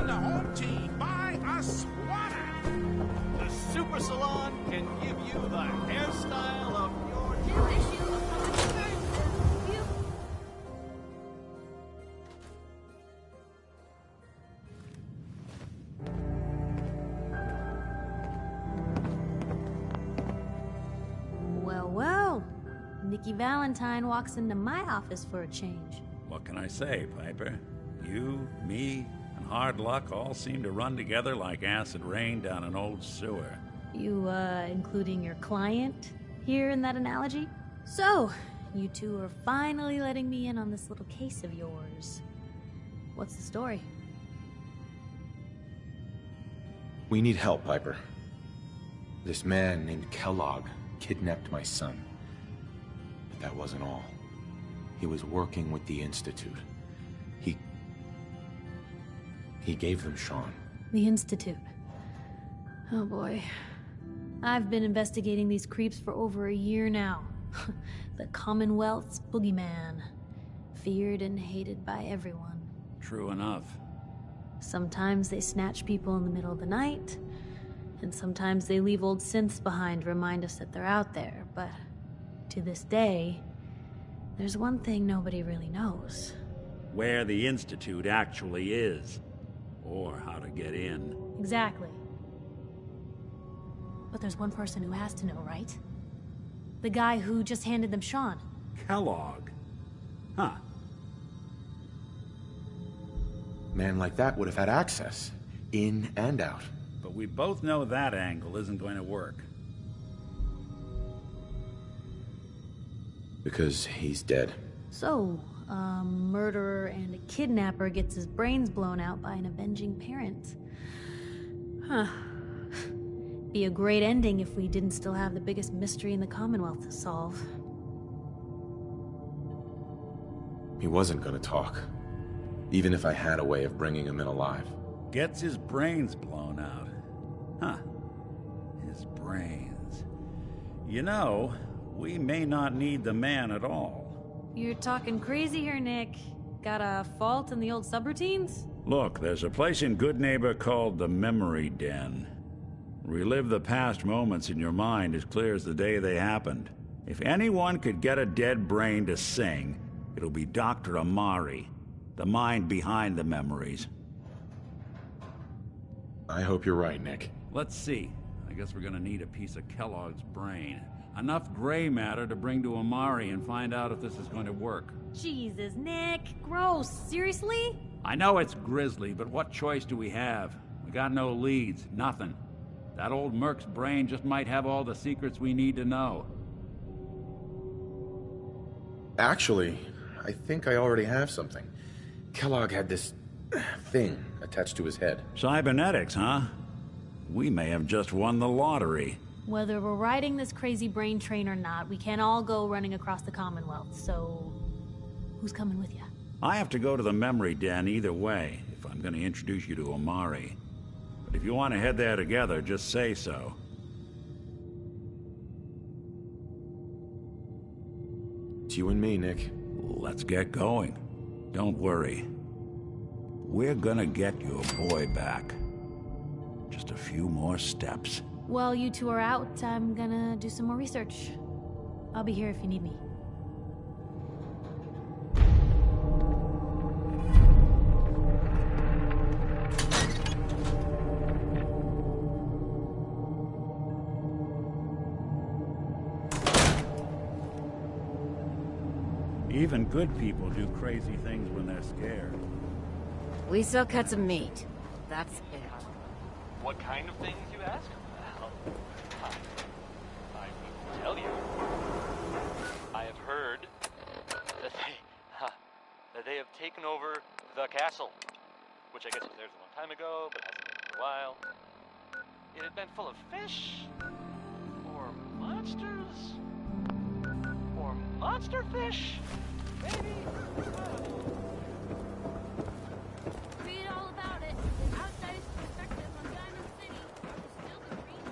the home team. Buy a sweater. The Super Salon can give you the hairstyle of your New issue of public appearances. You... Well, well. Nikki Valentine walks into my office for a change. What can I say, Piper? You, me, and hard luck all seem to run together like acid rain down an old sewer. You, including your client here in that analogy? So, you two are finally letting me in on this little case of yours. What's the story? We need help, Piper. This man named Kellogg kidnapped my son. But that wasn't all. He was working with the Institute. He gave them Sean. The Institute. Oh boy. I've been investigating these creeps for over a year now. The Commonwealth's boogeyman. Feared and hated by everyone. True enough. Sometimes they snatch people in the middle of the night, and sometimes they leave old synths behind to remind us that they're out there, but to this day, there's one thing nobody really knows. Where the Institute actually is. Or how to get in. Exactly. But there's one person who has to know, right? The guy who just handed them Sean. Kellogg. Huh. Man like that would have had access. In and out. But we both know that angle isn't going to work. Because he's dead. So, a murderer and a kidnapper gets his brains blown out by an avenging parent. Huh. Be a great ending if we didn't still have the biggest mystery in the Commonwealth to solve. He wasn't gonna talk. Even if I had a way of bringing him in alive. Gets his brains blown out. Huh. His brains. You know, we may not need the man at all. You're talking crazy here, Nick. Got a fault in the old subroutines? Look, there's a place in Good Neighbor called the Memory Den. Relive the past moments in your mind as clear as the day they happened. If anyone could get a dead brain to sing, it'll be Dr. Amari, the mind behind the memories. I hope you're right, Nick. Let's see. I guess we're gonna need a piece of Kellogg's brain. Enough gray matter to bring to Amari and find out if this is going to work. Jesus, Nick. Gross. Seriously? I know it's grisly, but what choice do we have? We got no leads, nothing. That old Merc's brain just might have all the secrets we need to know. Actually, I think I already have something. Kellogg had this thing attached to his head. Cybernetics, huh? We may have just won the lottery. Whether we're riding this crazy brain train or not, we can't all go running across the Commonwealth, so... who's coming with you? I have to go to the Memory Den either way, if I'm going to introduce you to Amari. But if you want to head there together, just say so. It's you and me, Nick. Let's get going. Don't worry. We're gonna get your boy back. Just a few more steps. While you two are out, I'm gonna do some more research. I'll be here if you need me. Even good people do crazy things when they're scared. We sell cuts of meat. That's it. What kind of things, you ask? Well, I will tell you. I have heard that they have taken over the castle, which I guess was theirs a long time ago, but hasn't been for a while. It had been full of fish, or monsters, or monster fish, maybe. Read all about it. Outside perspective on Diamond City. Still the dream.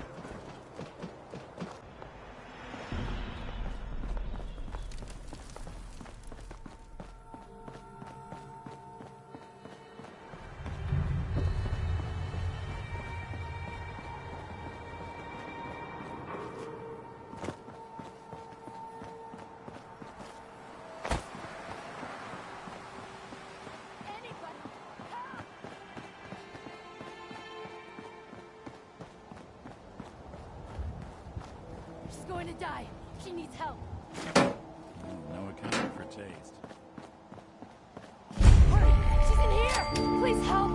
going to die. She needs help. No accounting for taste. Hurry! She's in here! Please help!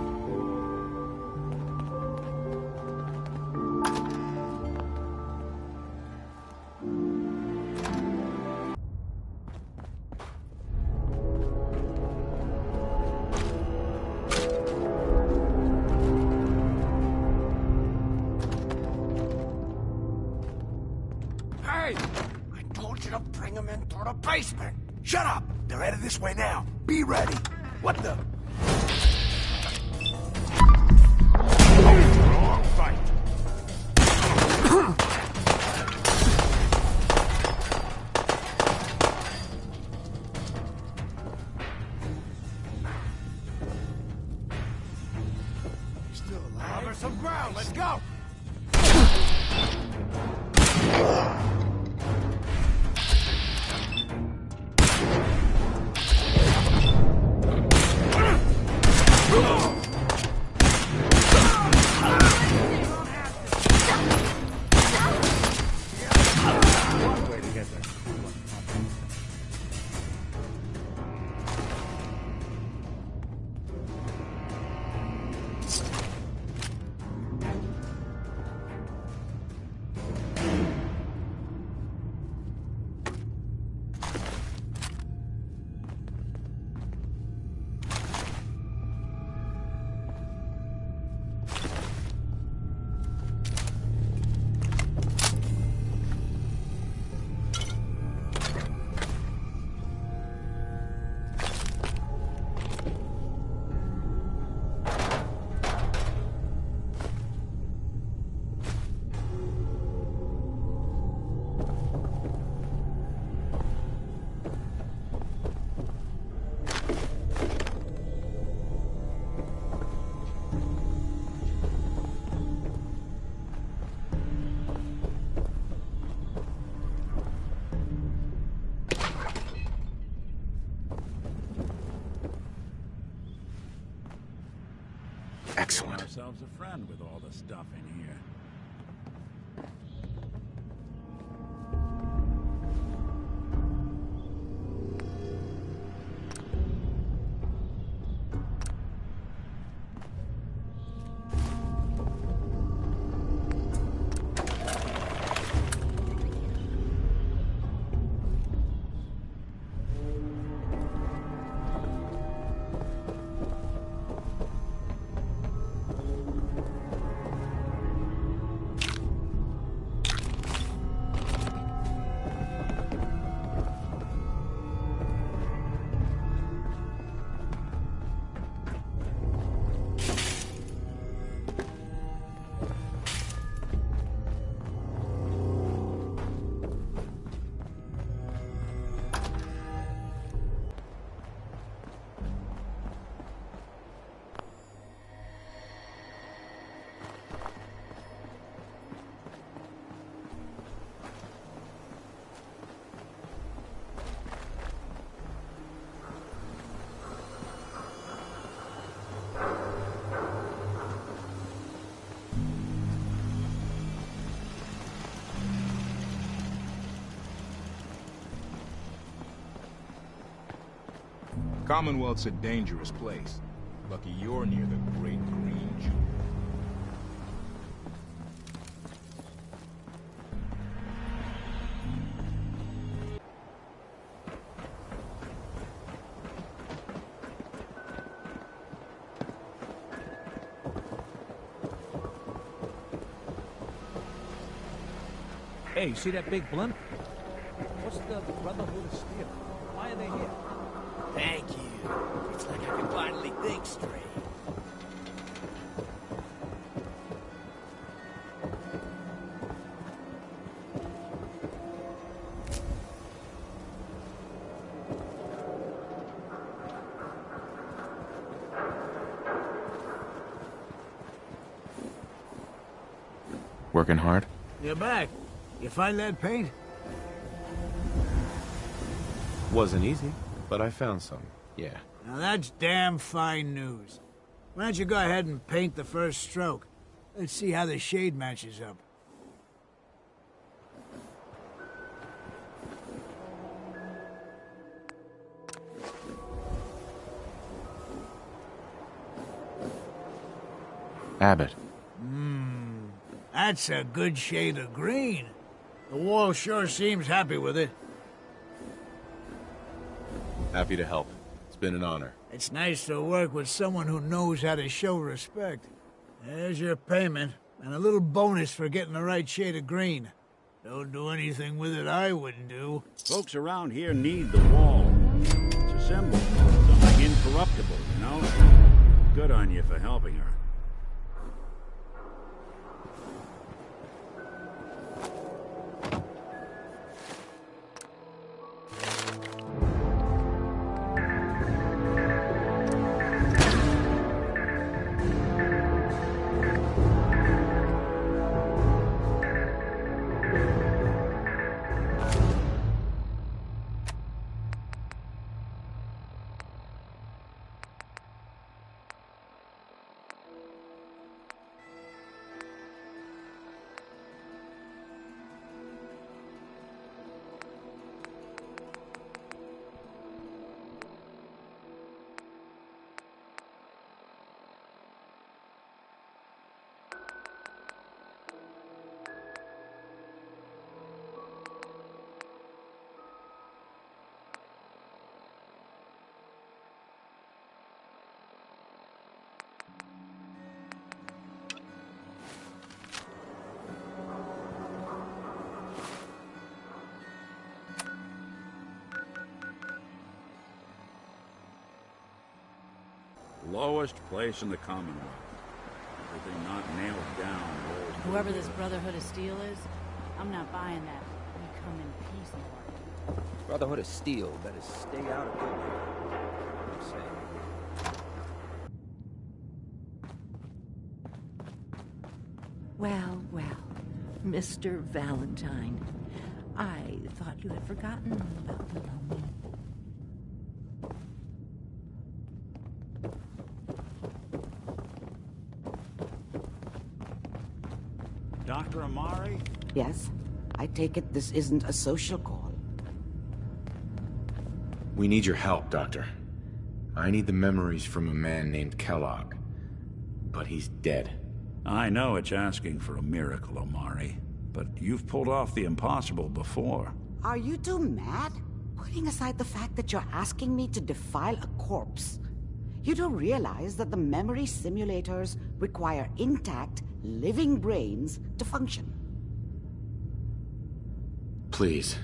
Hey! I told you to bring them in through the basement. Shut up! They're headed this way now. Be ready. What the? Wrong fight. Still alive? Cover some ground. Let's go. Excellent. Ourselves a friend with all the stuff in here. Commonwealth's a dangerous place. Lucky you're near the Great Green Jewel. Hey, you see that big blimp? What's the Brotherhood of Steel? Why are they here? Thank you. It's like I can finally think straight. Working hard? You're back. You find that paint? Wasn't easy, but I found some, yeah. Now that's damn fine news. Why don't you go ahead and paint the first stroke? Let's see how the shade matches up. Abbott. That's a good shade of green. The wall sure seems happy with it. Happy to help. It's been an honor. It's nice to work with someone who knows how to show respect. There's your payment, and a little bonus for getting the right shade of green. Don't do anything with it I wouldn't do. Folks around here need the wall. It's a symbol. Something incorruptible, you know? Good on you for helping her. Lowest place in the Commonwealth. Everything not nailed down. Whoever this Brotherhood of Steel is, I'm not buying that. We come in peace and order. Brotherhood of Steel better stay out of it. Well, Mr. Valentine. I thought you had forgotten about me. Dr. Amari? Yes? I take it this isn't a social call. We need your help, Doctor. I need the memories from a man named Kellogg. But he's dead. I know it's asking for a miracle, Amari. But you've pulled off the impossible before. Are you two mad? Putting aside the fact that you're asking me to defile a corpse, you do realize that the memory simulators require intact, living brains to function. Please.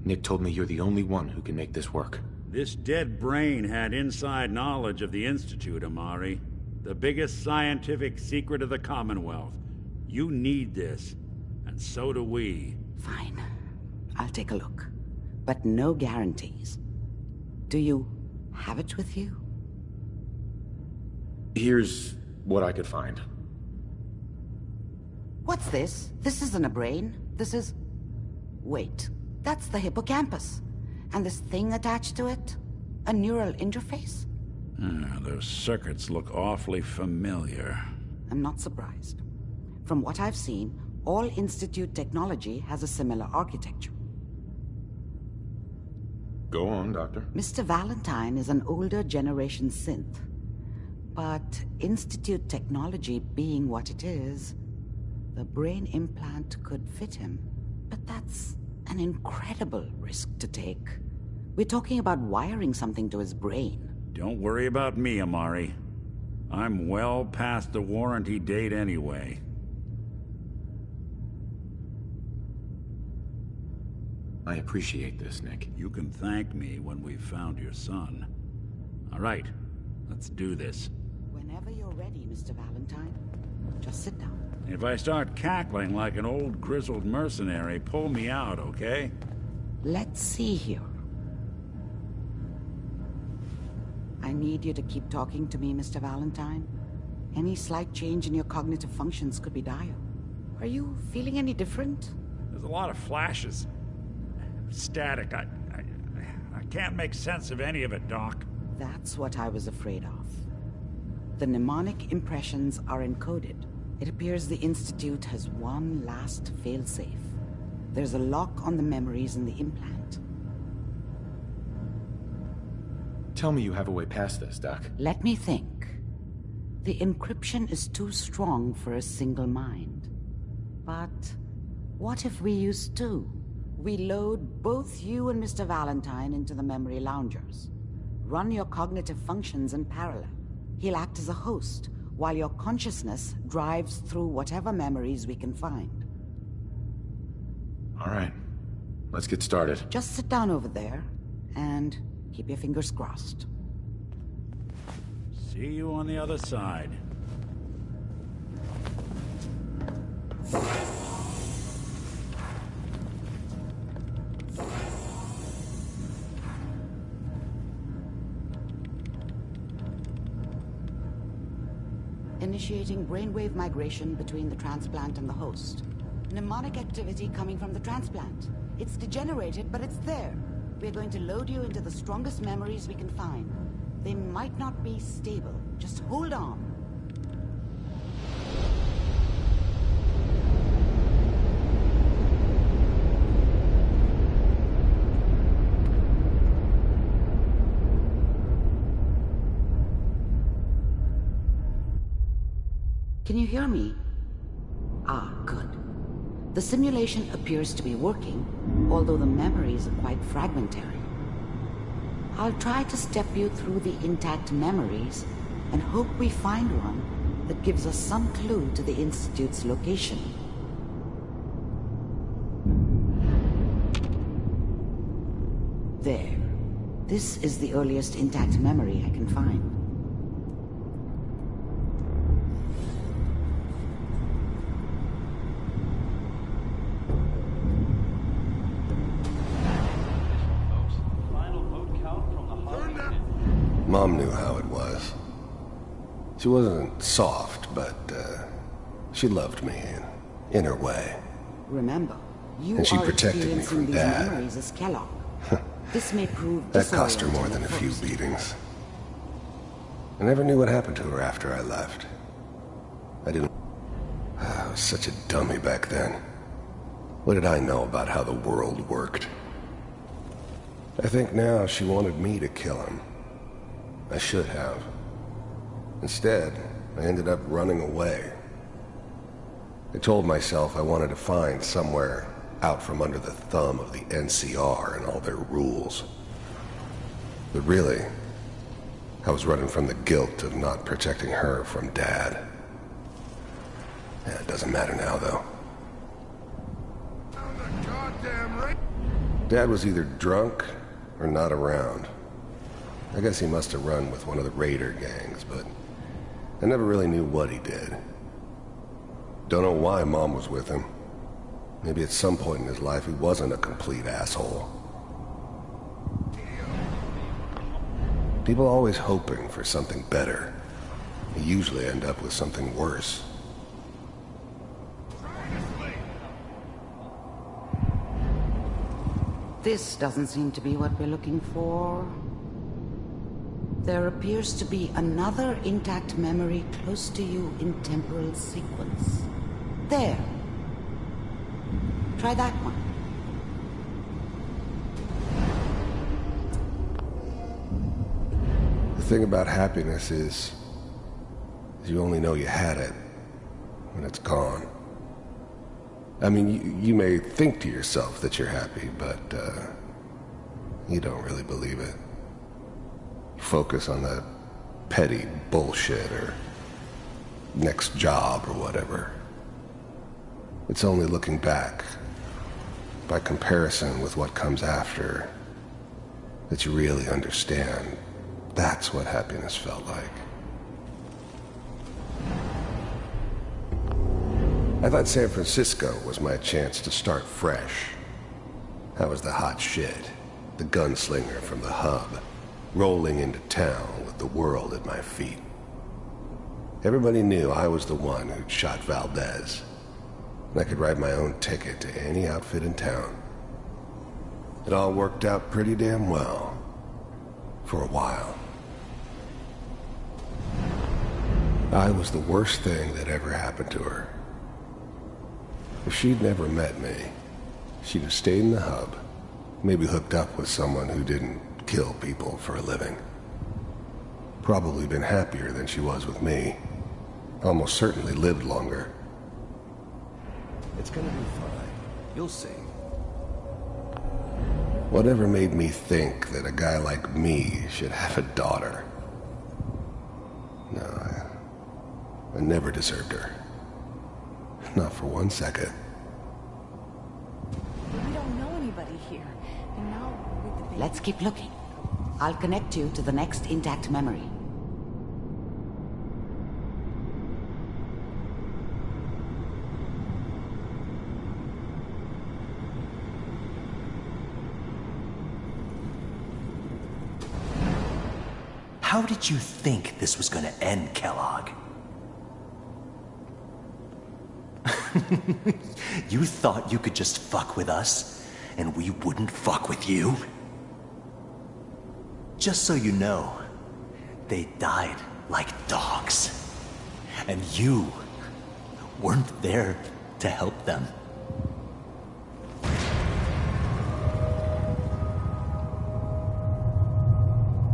Nick told me you're the only one who can make this work. This dead brain had inside knowledge of the Institute, Amari. The biggest scientific secret of the Commonwealth. You need this, and so do we. Fine. I'll take a look. But no guarantees. Do you have it with you? Here's what I could find. What's this? This isn't a brain. This is... Wait. That's the hippocampus. And this thing attached to it? A neural interface? Those circuits look awfully familiar. I'm not surprised. From what I've seen, all Institute technology has a similar architecture. Go on, Doctor. Mr. Valentine is an older generation synth. But Institute technology being what it is, the brain implant could fit him. But that's an incredible risk to take. We're talking about wiring something to his brain. Don't worry about me, Amari. I'm well past the warranty date anyway. I appreciate this, Nick. You can thank me when we've found your son. All right, let's do this. Whenever you're ready, Mr. Valentine. Just sit down. If I start cackling like an old grizzled mercenary, pull me out, okay? Let's see here. I need you to keep talking to me, Mr. Valentine. Any slight change in your cognitive functions could be dire. Are you feeling any different? There's a lot of flashes. Static. I can't make sense of any of it, Doc. That's what I was afraid of. The mnemonic impressions are encoded. It appears the Institute has one last failsafe. There's a lock on the memories in the implant. Tell me you have a way past this, Doc. Let me think. The encryption is too strong for a single mind. But what if we use two? We load both you and Mr. Valentine into the memory loungers. Run your cognitive functions in parallel. He'll act as a host, while your consciousness drives through whatever memories we can find. All right. Let's get started. Just sit down over there, and keep your fingers crossed. See you on the other side. Initiating brainwave migration between the transplant and the host. Mnemonic activity coming from the transplant. It's degenerated, but it's there. We're going to load you into the strongest memories we can find. They might not be stable. Just hold on. Can you hear me? Ah, good. The simulation appears to be working, although the memories are quite fragmentary. I'll try to step you through the intact memories and hope we find one that gives us some clue to the Institute's location. There. This is the earliest intact memory I can find. Mom knew how it was. She wasn't soft, but she loved me in her way. Remember, you and she are protected me experiencing from these Dad. memories as Kellogg. This may prove That cost her more disorienting than a at few first. beatings. I never knew what happened to her after I left. I didn't... I was such a dummy back then. What did I know about how the world worked? I think now she wanted me to kill him. I should have. Instead, I ended up running away. I told myself I wanted to find somewhere out from under the thumb of the NCR and all their rules. But really, I was running from the guilt of not protecting her from Dad. Yeah, it doesn't matter now, though. Dad was either drunk or not around. I guess he must have run with one of the raider gangs, but I never really knew what he did. Don't know why Mom was with him. Maybe at some point in his life he wasn't a complete asshole. People are always hoping for something better. They usually end up with something worse. This doesn't seem to be what we're looking for. There appears to be another intact memory close to you in temporal sequence. There. Try that one. The thing about happiness is you only know you had it when it's gone. I mean, you may think to yourself that you're happy, but you don't really believe it. You focus on that petty bullshit or next job or whatever. It's only looking back, by comparison with what comes after, that you really understand that's what happiness felt like. I thought San Francisco was my chance to start fresh. I was the hot shit, the gunslinger from the hub, rolling into town with the world at my feet. Everybody knew I was the one who'd shot Valdez, and I could write my own ticket to any outfit in town. It all worked out pretty damn well, for a while. I was the worst thing that ever happened to her. If she'd never met me, she'd have stayed in the hub, maybe hooked up with someone who didn't kill people for a living. Probably been happier than she was with me. almost certainly lived longer. It's gonna be fine. You'll see. Whatever made me think that a guy like me should have a daughter? No, I never deserved her. Not for 1 second. We don't know anybody here. And now with the baby... Let's keep looking. I'll connect you to the next intact memory. How did you think this was gonna end, Kellogg? You thought you could just fuck with us, and we wouldn't fuck with you? Just so you know, they died like dogs. And you weren't there to help them.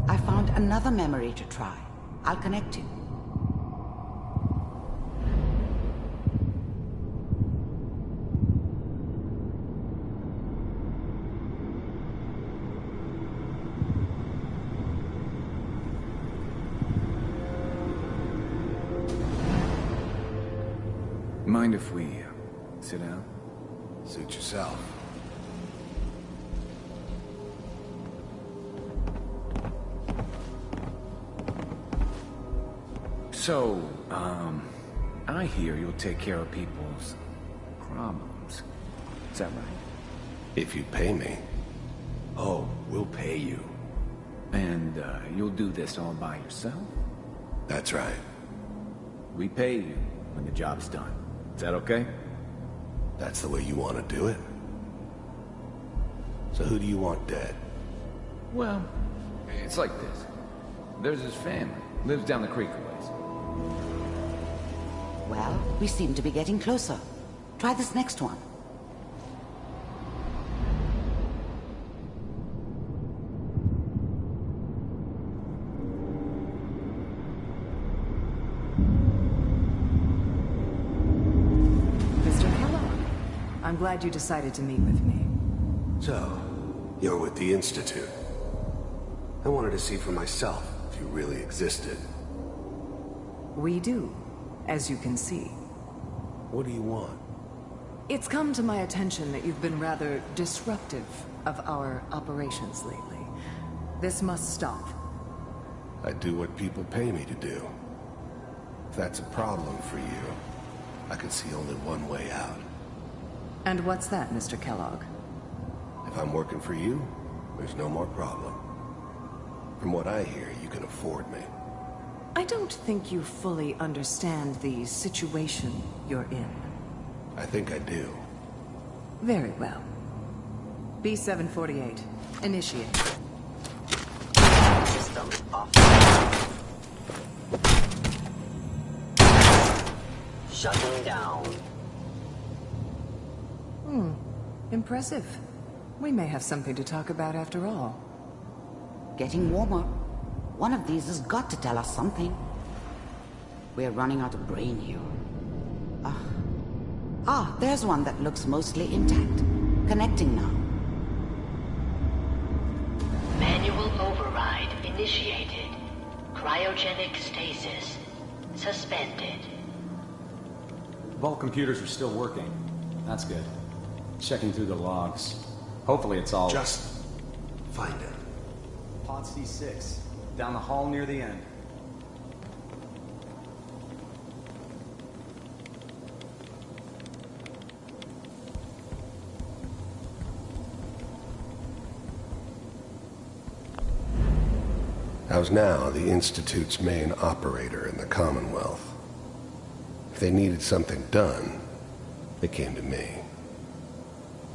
I found another memory to try. I'll connect you. Mind if we sit down? Suit yourself. So, I hear you'll take care of people's problems. Is that right? If you pay me. Oh, we'll pay you. And, you'll do this all by yourself? That's right. We pay you when the job's done. Is that okay? That's the way you want to do it? So who do you want dead? Well, it's like this. There's his family. Lives down the creek a ways. Well, we seem to be getting closer. Try this next one. I'm glad you decided to meet with me. So, you're with the Institute. I wanted to see for myself if you really existed. We do, as you can see. What do you want? It's come to my attention that you've been rather disruptive of our operations lately. This must stop. I do what people pay me to do. If that's a problem for you, I can see only one way out. And what's that, Mr. Kellogg? If I'm working for you, there's no more problem. From what I hear, you can afford me. I don't think you fully understand the situation you're in. I think I do. Very well. B-748, initiate. System off. Shutting down. Impressive. We may have something to talk about after all. Getting warmer. One of these has got to tell us something. We're running out of brain here. There's one that looks mostly intact. Connecting now. Manual override initiated. Cryogenic stasis suspended. Vault computers are still working. That's good. Checking through the logs. Hopefully it's all... Just find it. Pod C6. Down the hall near the end. I was now the Institute's main operator in the Commonwealth. If they needed something done, they came to me.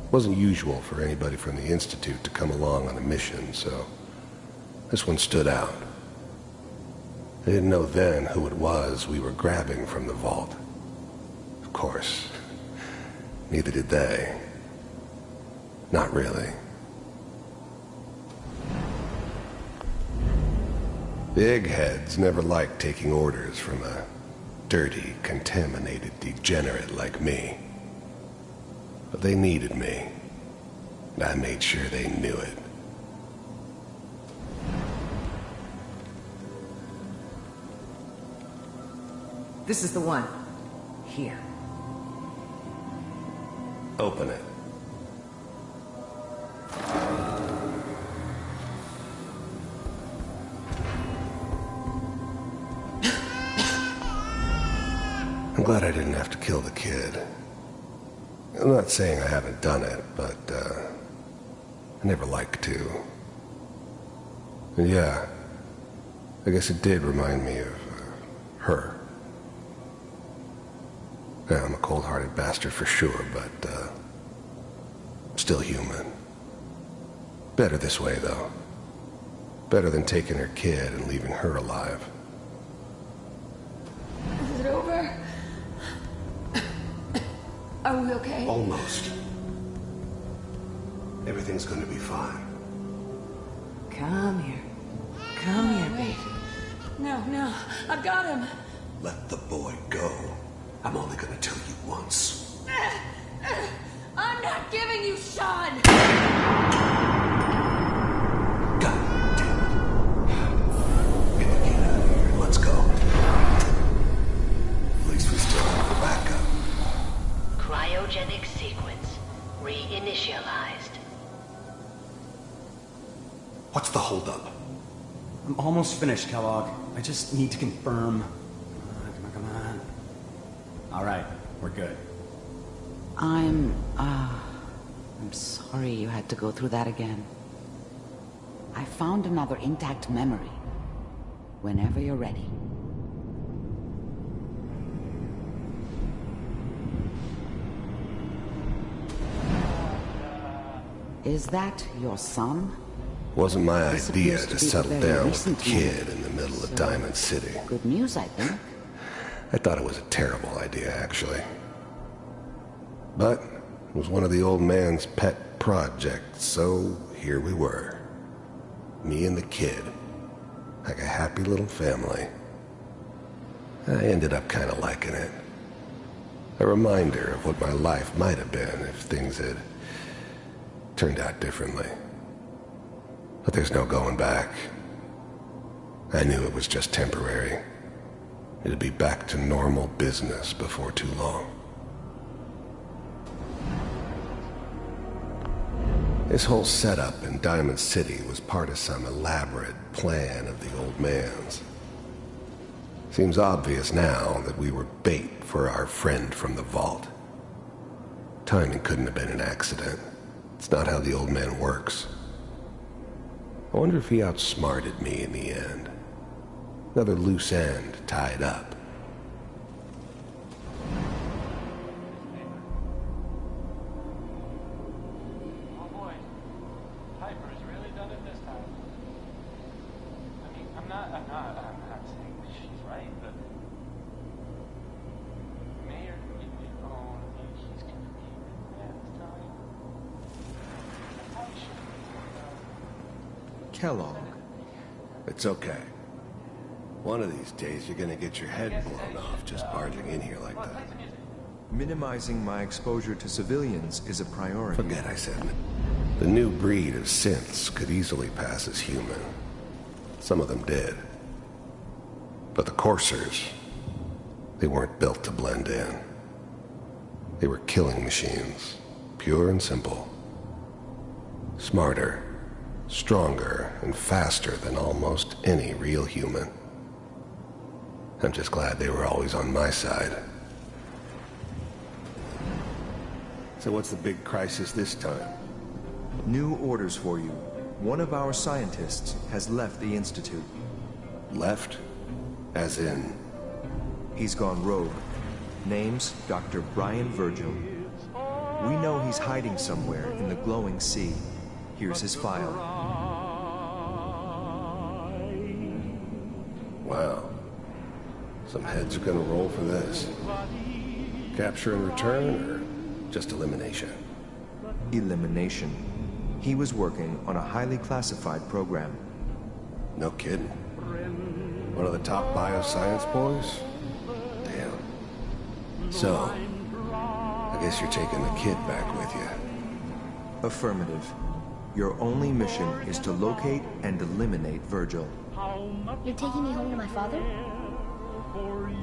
It wasn't usual for anybody from the Institute to come along on a mission, so this one stood out. I didn't know then who it was we were grabbing from the vault. Of course, neither did they. Not really. Big heads never liked taking orders from a dirty, contaminated degenerate like me. But they needed me, and I made sure they knew it. This is the one. Here. Open it. I'm glad I didn't have to kill the kid. I'm not saying I haven't done it, but, I never liked to. And yeah, I guess it did remind me of, her. Yeah, I'm a cold-hearted bastard for sure, but, I'm still human. Better this way, though. Better than taking her kid and leaving her alive. Is it over? Are we okay? Almost. Everything's gonna be fine. Come here. Come here, baby. No, I've got him. Let the boy go. I'm only gonna tell you once. I'm not giving you Sean! God damn it. Get the kid out of here and let's go. At least we still have a backup. Cryogenic sequence reinitialized. What's the holdup? I'm almost finished, Kellogg. I just need to confirm. Come on. All right, we're good. I'm sorry you had to go through that again. I found another intact memory. Whenever you're ready. Is that your son? Wasn't my This idea appears to be settle very down with a recent kid move. in the middle of So, Diamond City. Good news, I think. I thought it was a terrible idea, actually. But it was one of the old man's pet projects, so here we were. Me and the kid. Like a happy little family. I ended up kind of liking it. A reminder of what my life might have been if things had turned out differently. But there's no going back. I knew it was just temporary. It'd be back to normal business before too long. This whole setup in Diamond City was part of some elaborate plan of the old man's. Seems obvious now that we were bait for our friend from the vault. Timing couldn't have been an accident. It's not how the old man works. I wonder if he outsmarted me in the end. Another loose end tied up. Oh boy, Piper's really done it this time. I mean, I'm not saying that she's right, but Mayor, he's gonna be mad this time. I probably shouldn't. Kellogg. It's okay. One of these days you're gonna get your head blown off just barging in here like that. Minimizing my exposure to civilians is a priority. Forget I said it. The new breed of synths could easily pass as human. Some of them did. But the coursers, they weren't built to blend in. They were killing machines, pure and simple. Smarter, stronger, and faster than almost any real human. I'm just glad they were always on my side. So what's the big crisis this time? New orders for you. One of our scientists has left the Institute. Left? As in? He's gone rogue. Name's Dr. Brian Virgil. We know he's hiding somewhere in the glowing sea. Here's his file. Wow. Some heads are gonna roll for this. Capture and return, or just elimination? Elimination. He was working on a highly classified program. No kidding. One of the top bioscience boys? Damn. So, I guess you're taking the kid back with you. Affirmative. Your only mission is to locate and eliminate Virgil. You're taking me home to my father?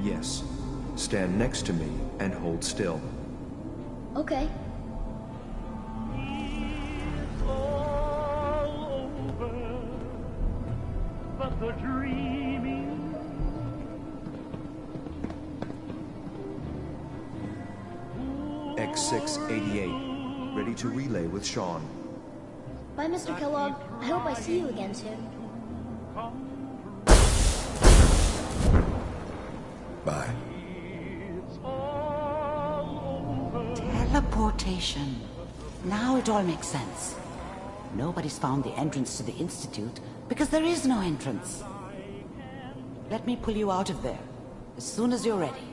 Yes. Stand next to me and hold still. Okay. X688. Ready to relay with Sean. Bye, Mr. Kellogg. I hope I see you again soon. Bye. Teleportation. Now it all makes sense. Nobody's found the entrance to the Institute because there is no entrance. Let me pull you out of there as soon as you're ready.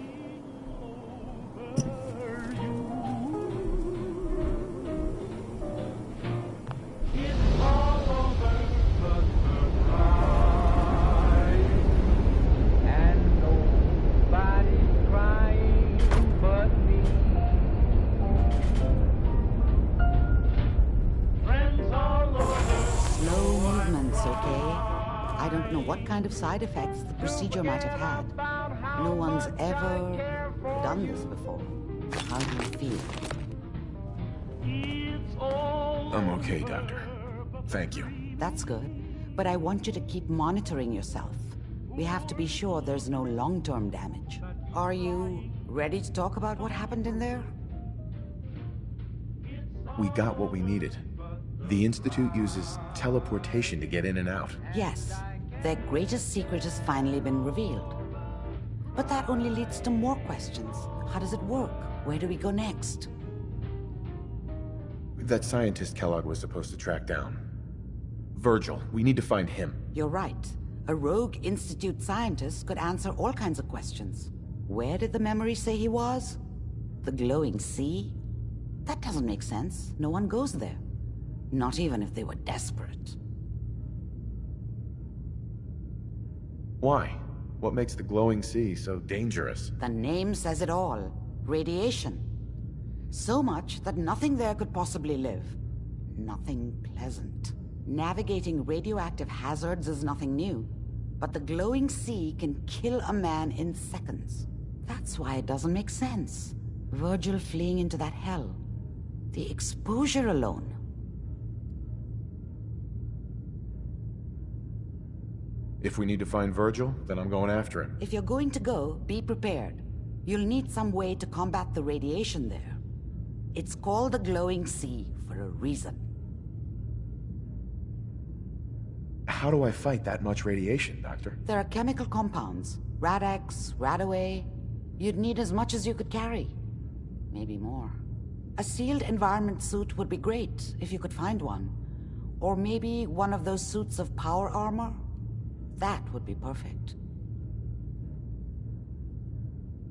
What kind of side effects the procedure might have had. No one's ever done this before. How do you feel? I'm okay, Doctor. Thank you. That's good. But I want you to keep monitoring yourself. We have to be sure there's no long-term damage. Are you ready to talk about what happened in there? We got what we needed. The Institute uses teleportation to get in and out. Yes. Their greatest secret has finally been revealed. But that only leads to more questions. How does it work? Where do we go next? That scientist Kellogg was supposed to track down. Virgil, we need to find him. You're right. A rogue Institute scientist could answer all kinds of questions. Where did the memory say he was? The glowing sea? That doesn't make sense. No one goes there. Not even if they were desperate. Why? What makes the glowing sea so dangerous? The name says it all. Radiation. So much that nothing there could possibly live. Nothing pleasant. Navigating radioactive hazards is nothing new. But the glowing sea can kill a man in seconds. That's why it doesn't make sense. Virgil fleeing into that hell. The exposure alone. If we need to find Virgil, then I'm going after him. If you're going to go, be prepared. You'll need some way to combat the radiation there. It's called the glowing sea for a reason. How do I fight that much radiation, Doctor? There are chemical compounds. Rad-X, Radaway. You'd need as much as you could carry. Maybe more. A sealed environment suit would be great, if you could find one. Or maybe one of those suits of power armor. That would be perfect.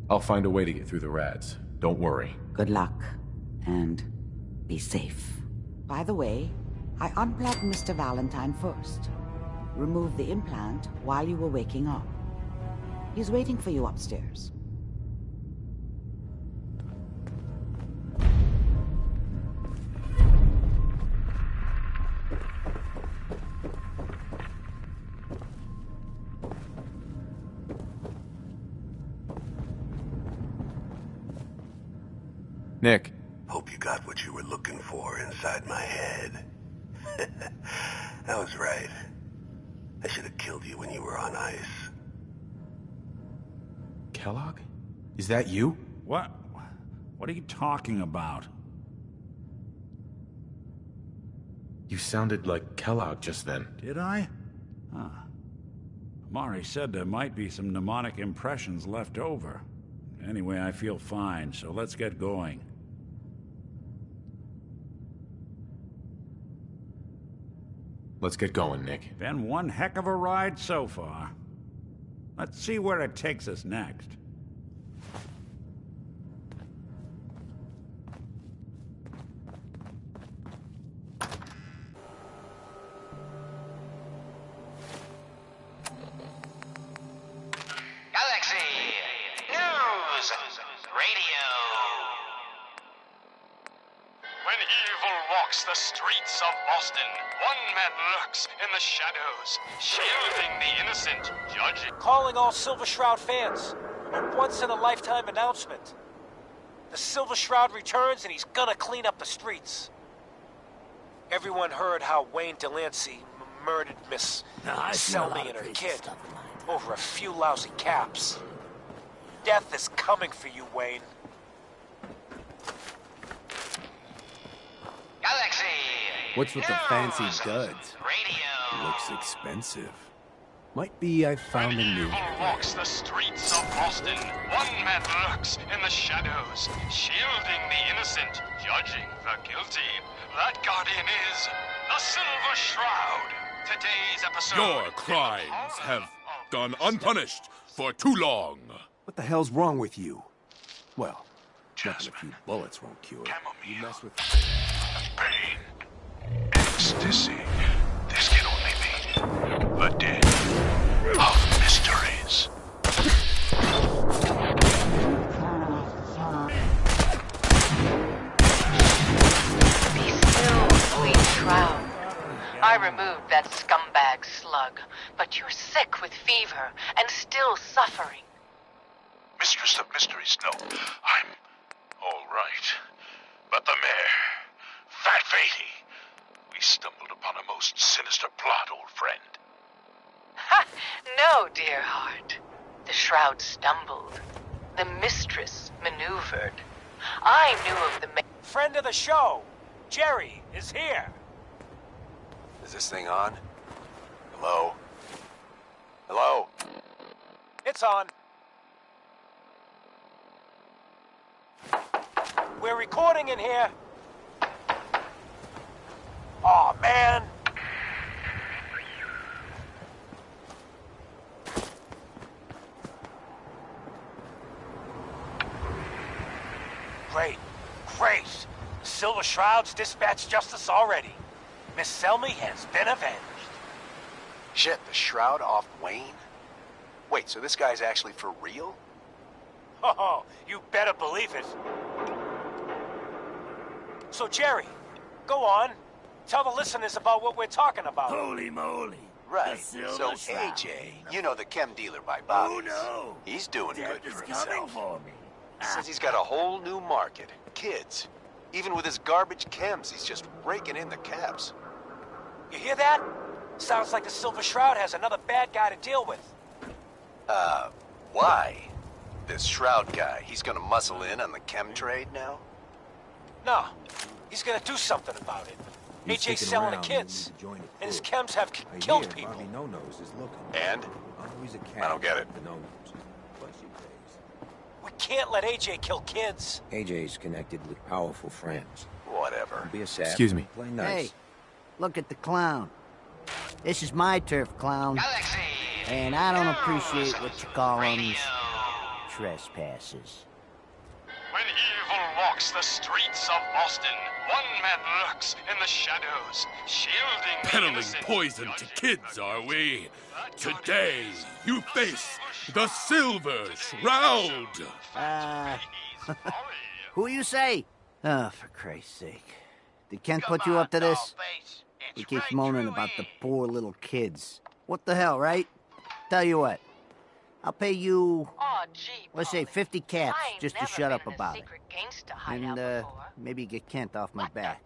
I'll find a way to get through the rads. Don't worry. Good luck. And be safe. By the way, I unplugged Mr. Valentine first. Removed the implant while you were waking up. He's waiting for you upstairs. Nick. Hope you got what you were looking for inside my head. I was right. I should have killed you when you were on ice. Kellogg? Is that you? What? What are you talking about? You sounded like Kellogg just then. Did I? Huh. Mari said there might be some mnemonic impressions left over. Anyway, I feel fine, so let's get going. Let's get going, Nick. Been one heck of a ride so far. Let's see where it takes us next. Galaxy! News! Radio! evil walks the streets of Boston, one man lurks in the shadows, shielding the innocent, judging... Calling all Silver Shroud fans. A once-in-a-lifetime announcement. The Silver Shroud returns and he's gonna clean up the streets. Everyone heard how Wayne Delancey murdered Miss Selmy and her kid over a few lousy caps. Death is coming for you, Wayne. Galaxy! What's with the fancy duds? Radio! Looks expensive. Might be I found a new Evil walks the streets of Boston. One man lurks in the shadows, shielding the innocent, judging the guilty. That guardian is the Silver Shroud. Today's episode... Your crimes have gone unpunished for too long. What the hell's wrong with you? Well, nothing a few bullets won't cure. You mess with... Pain. Ecstasy. This can only be the den of mysteries. Be still, sweet shroud. I removed that scumbag slug, but you're sick with fever and still suffering. Mistress of Mysteries, no. I'm all right. But the mayor, Fat Fatey, we stumbled upon a most sinister plot, old friend. Ha! No, dear heart. The shroud stumbled. The mistress maneuvered. I knew of the Friend of the show, Jerry, is here. Is this thing on? Hello? Hello? It's on. We're recording in here. Aw, man. Great. Great. The Silver Shroud's dispatched justice already. Miss Selmy has been avenged. Shit, the Shroud off Wayne? Wait, so this guy's actually for real? Oh, you better believe it. So, Jerry, go on. Tell the listeners about what we're talking about. Holy moly. Right, so AJ, you know the chem dealer by Bobby's. Oh no! He's doing good for himself. For me. Says he's got a whole new market. Kids. Even with his garbage chems, he's just raking in the cabs. You hear that? Sounds like the Silver Shroud has another bad guy to deal with. Why? This Shroud guy, he's gonna muscle in on the chem trade now? No, he's gonna do something about it. AJ's selling the kids, and his chems have killed people. And? I don't get it. We can't let AJ kill kids. AJ's connected with powerful friends. Whatever. Be a sap. Excuse me. Play nice. Hey, look at the clown. This is my turf, clown. Galaxy. And I don't appreciate what you call trespassers. When evil walks the streets of Boston, one man lurks in the shadows, shielding the Peddling innocent. poison to kids, are we? Today, you face the Silver Shroud! Who you say? Oh, for Christ's sake. Did Kent put you up to this? He keeps moaning about the poor little kids. What the hell, right? Tell you what. I'll pay you, let's say 50 caps just to shut up about it. And, maybe get Kent off my back.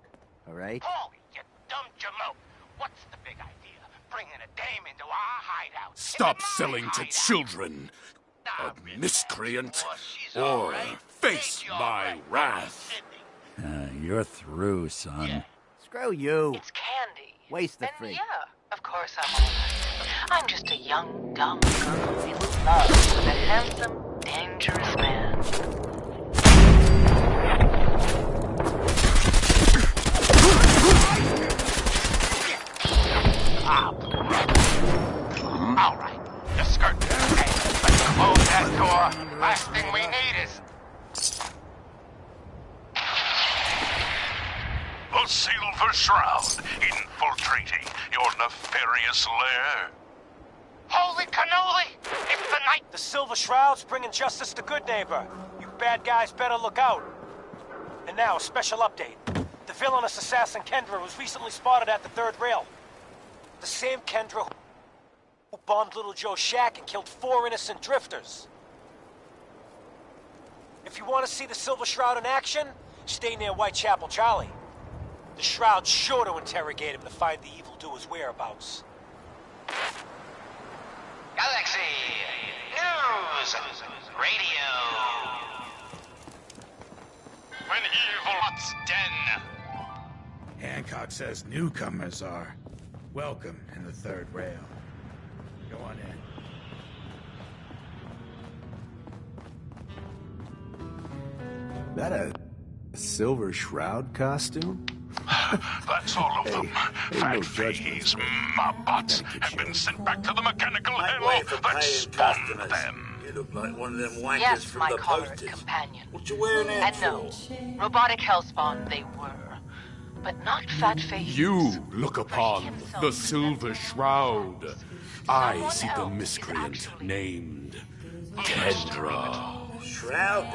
All right? Paulie, you dumb jamoke. What's the big idea? Bringing a dame into our hideout. Stop selling to children, a miscreant, or face my wrath. You're through, son. Screw you. It's candy. Waste the And freak. yeah, of course I'm all right. I'm just a young, dumb girl who feels love with a handsome, dangerous man. All right, the skirt. Hey, let's close that door. Last thing we need is... The Silver Shroud infiltrating your nefarious lair. Holy cannoli! It's the night... The Silver Shroud's bringing justice to Good Neighbor. You bad guys better look out. And now, a special update. The villainous assassin Kendra was recently spotted at the third rail. The same Kendra who bombed Little Joe's shack and killed 4 innocent drifters. If you want to see the Silver Shroud in action, stay near Whitechapel Charlie. The Shroud's sure to interrogate him to find the evildoer's whereabouts. Galaxy News Radio. When evil what's den. Hancock says newcomers are welcome in the third rail. Go on in. That a Silver Shroud costume? That's all of them. Fat fees, mob bots, have been sent back to the mechanical hell that spawned them. You look like one of them wankers Yes, from my the colored posters. companion. What you wearing that And no, robotic hellspawn they were, but not fat face. You look upon the Silver Shroud. I see the miscreant named Kendra. Shroud?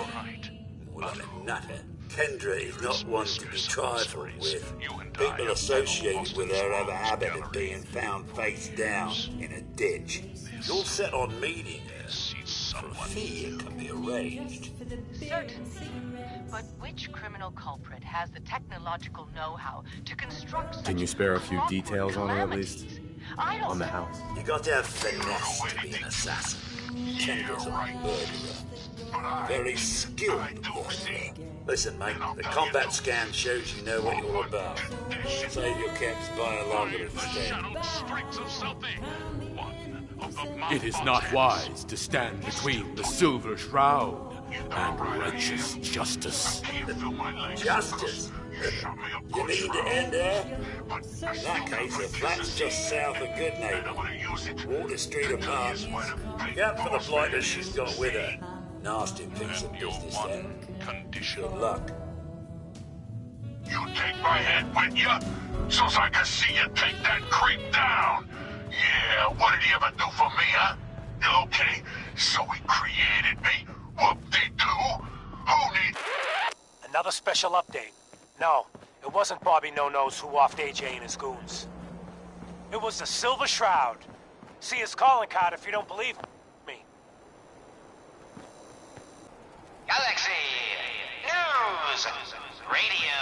What a nutter. Kendra is not one to be trifled with. People associated with her have a habit of being found face down in a ditch. You're set on meeting her. For a fee, it can be arranged. Certainly. But which criminal culprit has the technological know-how to construct such Can you spare a few details on her at least? I don't On the house? You got to have finesse to be an assassin. Kendra's a murderer. Very skilled murderer. Listen, mate, the combat scan shows you know what you're about. Save your caps, buy a logger instead. It is not wise to stand between the Silver Shroud and righteous justice. Justice? You mean to end her? In that case, the flat's just south of Good Neighbor. Water Street Apartments. Look out for the blighters she's got with her. Nasty piece of business there. Good luck. You take my head with you, so's I can see you take that creep down. Yeah, what did he ever do for me, huh? Okay, so he created me. Whoop-de-doo. Who needs... Another special update. No, it wasn't Bobby No-Nose who offed AJ and his goons. It was the Silver Shroud. See his calling card if you don't believe me. Galaxy News Radio.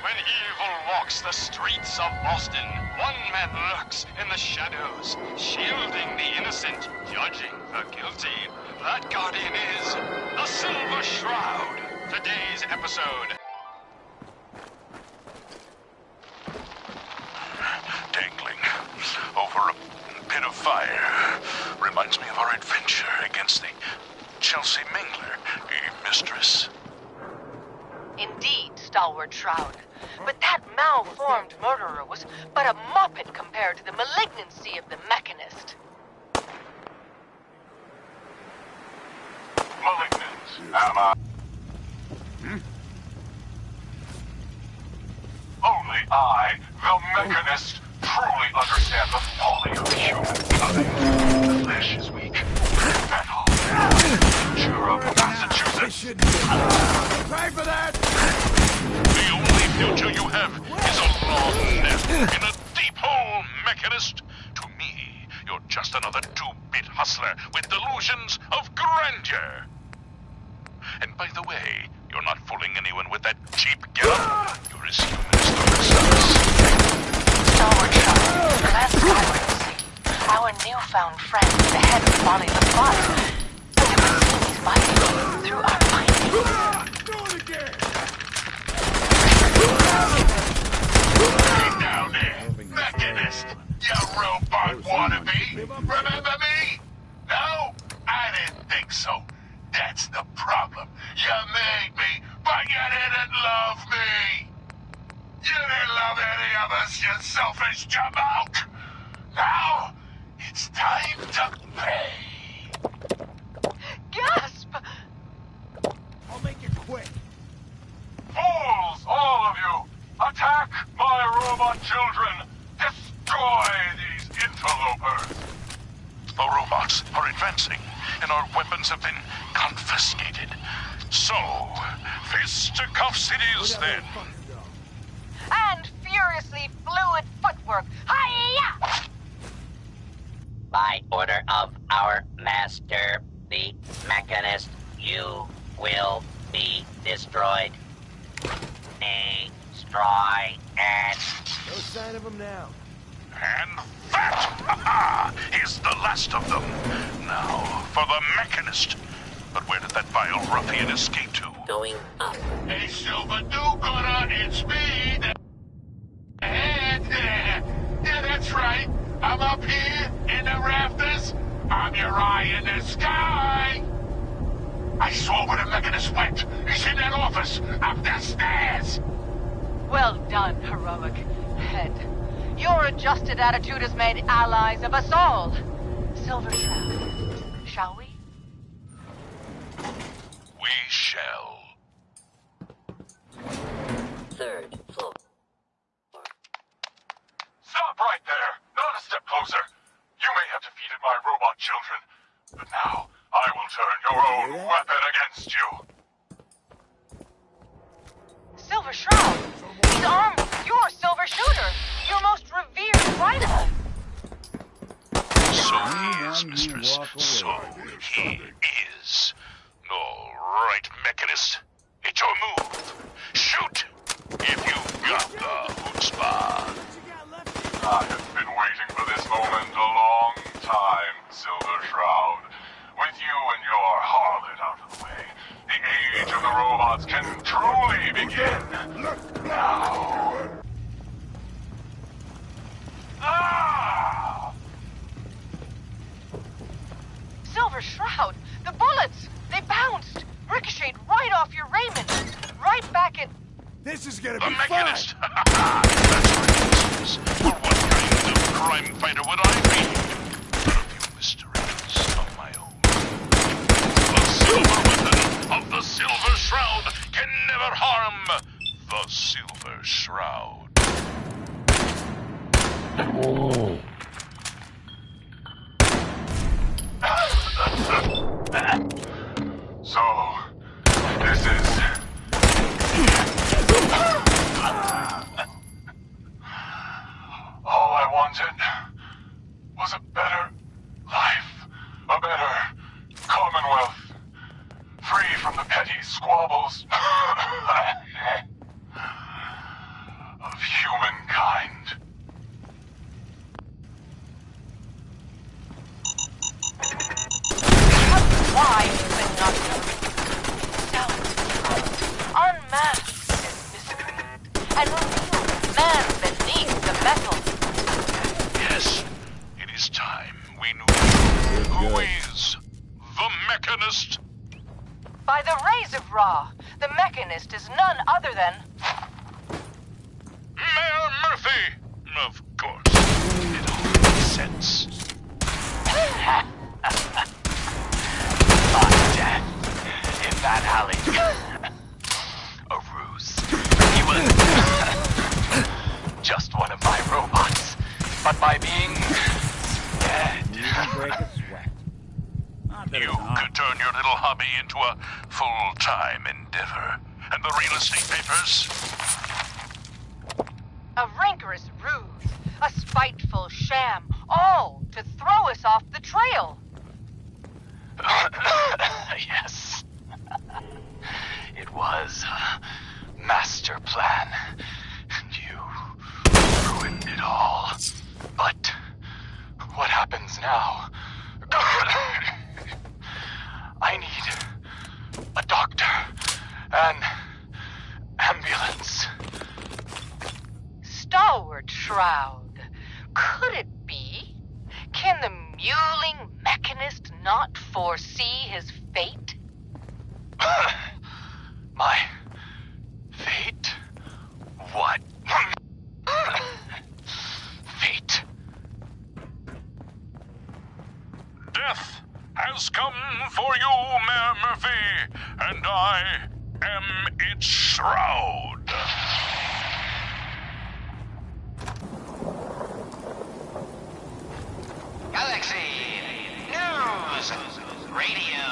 When evil walks the streets of Boston, one man lurks in the shadows, shielding the innocent, judging the guilty. That guardian is the Silver Shroud. Today's episode. Dangling over a pit of fire reminds me of our adventure against the Chelsea Mingler, mistress. Indeed, stalwart Shroud. But that malformed murderer was but a muppet compared to the malignancy of the mechanist. Malignant, am I? Only I, the mechanist, truly understand the folly of human. The flesh is weak. Metal. Nature of Massachusetts. Pray for that! The only future you have is a long nap in a deep hole, mechanist. To me, you're just another two-bit hustler with delusions of grandeur. And by the way, you're not fooling anyone with that cheap getup. You're as human as the rest of us. Stalwart Shroud, glance skyward and see. Our newfound friend is the head of Molly LaFleur. And you can see these bodies through our findings. Do it again! Get down there, mechanist. You robot wannabe. Remember me? No? I didn't think so. That's the problem. You made me, but you didn't love me. You didn't love any of us, you selfish jamoke. Now, it's time to pay. Gasp! I'll make it quick. Fools, all of you! Attack my robot children! Destroy these interlopers! The robots are advancing, and our weapons have been confiscated. So, fisticuffs it is then. And furiously fluid footwork. Hiya! By order of our master, the Mechanist, you will be destroyed. Destroy and... No sign of him now. And that is the last of them. Now, for the Mechanist. But where did that vile ruffian escape to? Going up. Hey, Silver do-gooder, it's me. Yeah, that's right. I'm up here in the rafters. I'm your eye in the sky. I saw where the Mechanist went. He's in that office, up the stairs. Well done, heroic head. Your adjusted attitude has made allies of us all. Silver Shroud, shall we? We shall. Third floor. Stop right there. Not a step closer. You may have defeated my robot children, but now I will turn your own weapon against you. Silver Shroud, he's armed with your Silver Shooter, your most revered rival. So he is, mistress. So he is. All right, Mechanist. It's your move. Shoot! If you've got the chutzpah. I have been waiting for this moment a long time, Silver Shroud. With you and your harlot out of the way, the age of the robots can truly begin. Now. Ah! Silver Shroud, the bullets, they bounced, ricocheted right off your raiment, right back in... This is gonna be fun! Mechanist! That's right, for what kind of crime fighter would I be? But a few mysteries of my own. The silver weapon of the Silver Shroud can never harm the Silver Shroud. Oh. So, this is... All I wanted was a better life, a better commonwealth, free from the petty squabbles of humankind. Why but not unmask this mystery and reveal the man beneath the metal. Yes, it is time we knew who is the Mechanist. By the rays of Ra, the Mechanist is none other than... Mayor Murphy! Of course. It all makes sense. Death in that alley. A ruse. He was just one of my robots. But by being dead... You could turn your little hobby into a full-time endeavor. And the real estate papers? A rancorous ruse, a spiteful sham, all to throw us off the trail. Yes. It was a master plan, and you ruined it all. But what happens now? I need a doctor, an ambulance. Stalwart Shroud, could it be? Can the mewling Mechanist not foresee his fate? My fate? What? Fate? Death has come for you, Mayor Murphy, and I am its shroud. Galaxy News Radio.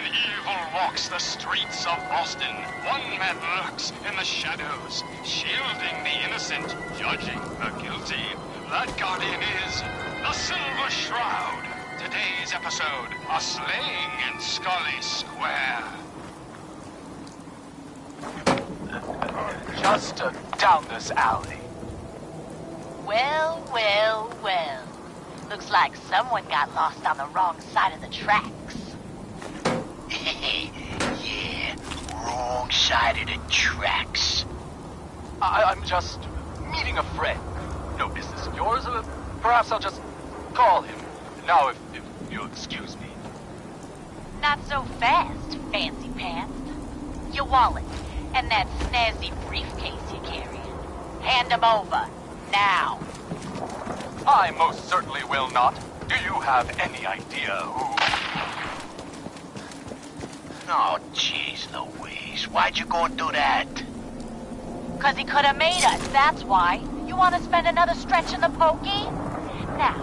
When evil walks the streets of Boston, one man lurks in the shadows, shielding the innocent, judging the guilty. That guardian is the Silver Shroud. Today's episode, a slaying in Scully Square. Just down this alley. Well, well, well. Looks like someone got lost on the wrong side of the tracks. Yeah, wrong side of the tracks. I'm just meeting a friend. No business of yours. Perhaps I'll just call him. Now, if you'll excuse me. Not so fast, fancy pants. Your wallet and that snazzy briefcase you're carrying. Hand them over, now. I most certainly will not. Do you have any idea who... Oh, jeez Louise, why'd you go and do that? 'Cause he could have made us, that's why. You want to spend another stretch in the pokey? Now,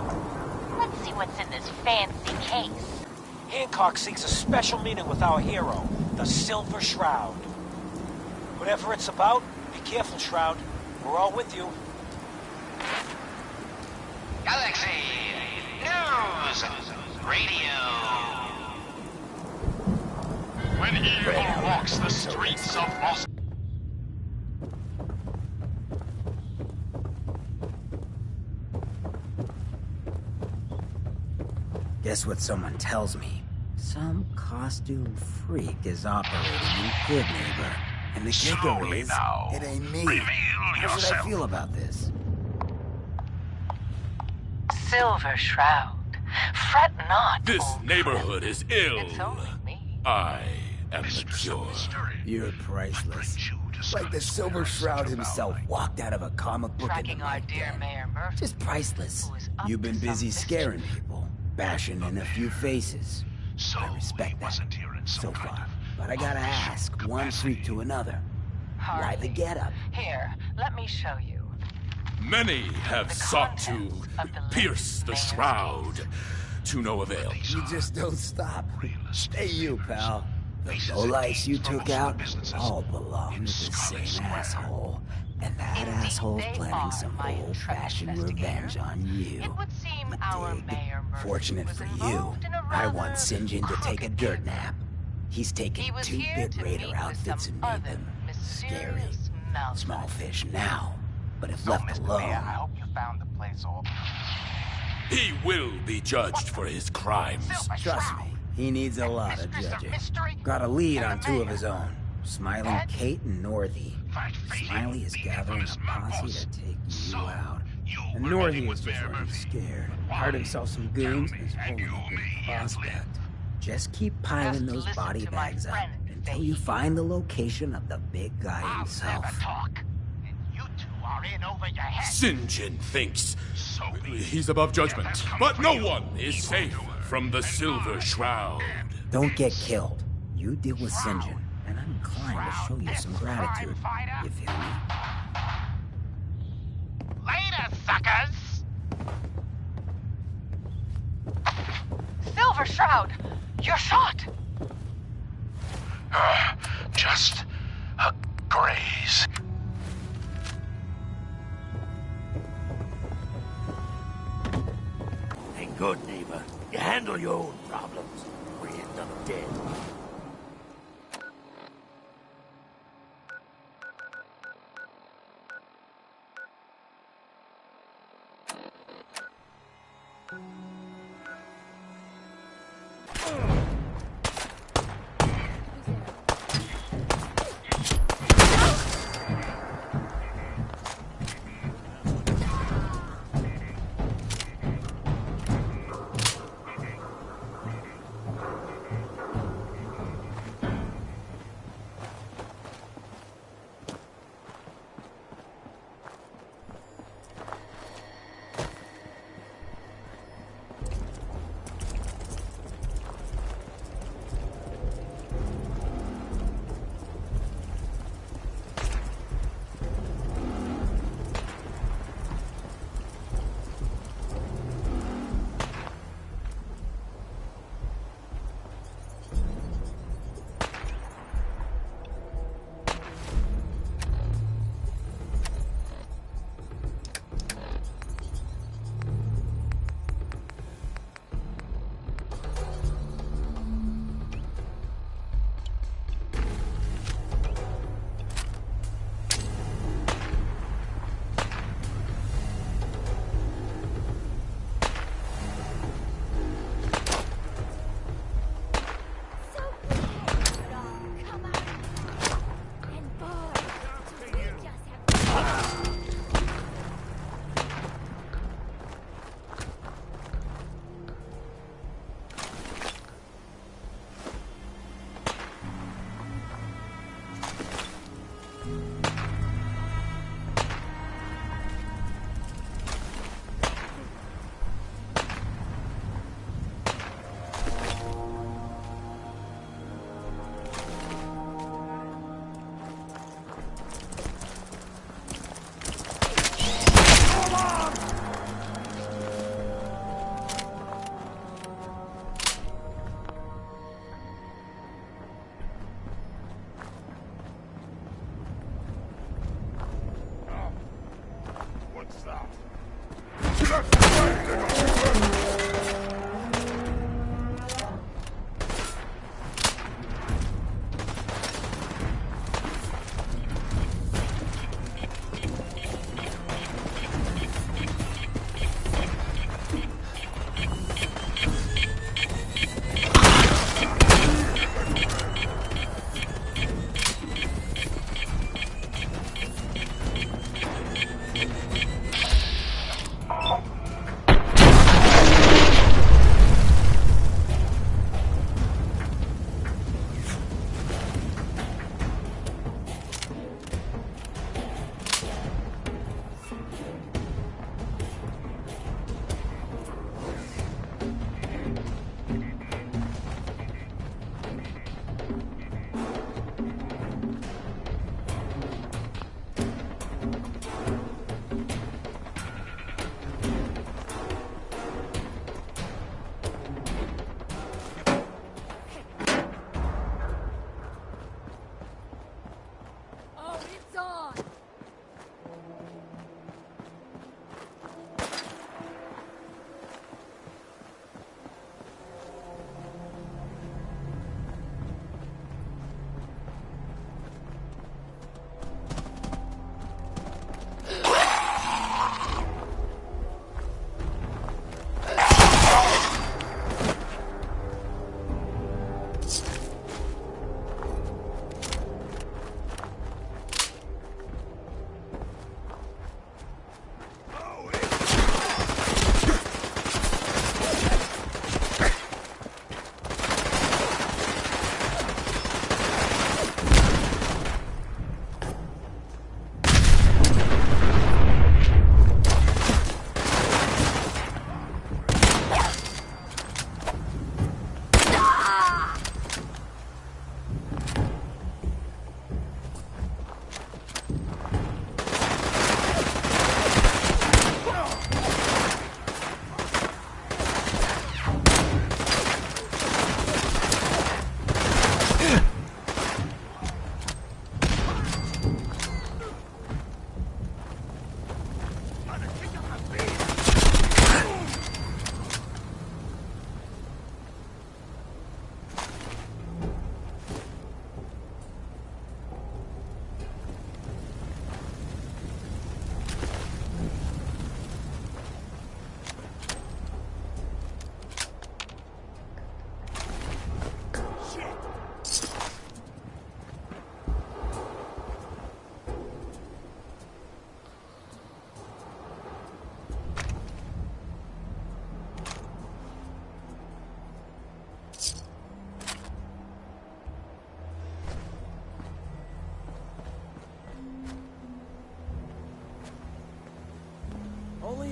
let's see what's in this fancy case. Hancock seeks a special meeting with our hero, the Silver Shroud. Whatever it's about, be careful, Shroud. We're all with you. Galaxy News Radio. When evil walks the streets of Boston. Guess what someone tells me? Some costume freak is operating in Good Neighbor. And the kicker is, it ain't me. How should I feel about this? Silver Shroud. Fret not. This neighborhood is ill. I am the cure. You're priceless. Like the Silver Shroud himself walked out of a comic book Tracking our dear Mayor Murphy. Just priceless. You've been busy scaring people, bashing in a few faces. I respect that so far. But I gotta ask, one freak to another. Why the getup? Here, let me show you. Many have sought to pierce the shroud, to no avail. You just don't stop. Hey, you, pal. The lowlights you took out all belong to the same asshole. And that asshole's planning some old-fashioned revenge on you. It would seem our Mayor Murphy. Fortunate for you, I want St. John to take a dirt nap. He's taking 2-bit Raider outfits and made them scary. Small fish now, but if left alone... I hope you found the place all... He will be judged for his crimes. Trust me, he needs a lot of judging. Got a lead on 2 of his own, Smiling Kate and Northy. Smiley is gathering a posse to take you out. And Northy is just like scared. Hired himself some goons and is holding a big prospect. Just keep piling those body bags up until you find the location of the big guy himself. St. John thinks he's above judgment, but no one is safe from the Silver Shroud. Don't get killed. You deal with St. John, and I'm inclined to show you some gratitude. You feel me? Later, suckers! Silver Shroud, you're shot. Just a graze. Hey, Good Neighbor, you handle your own problems, or you end up dead.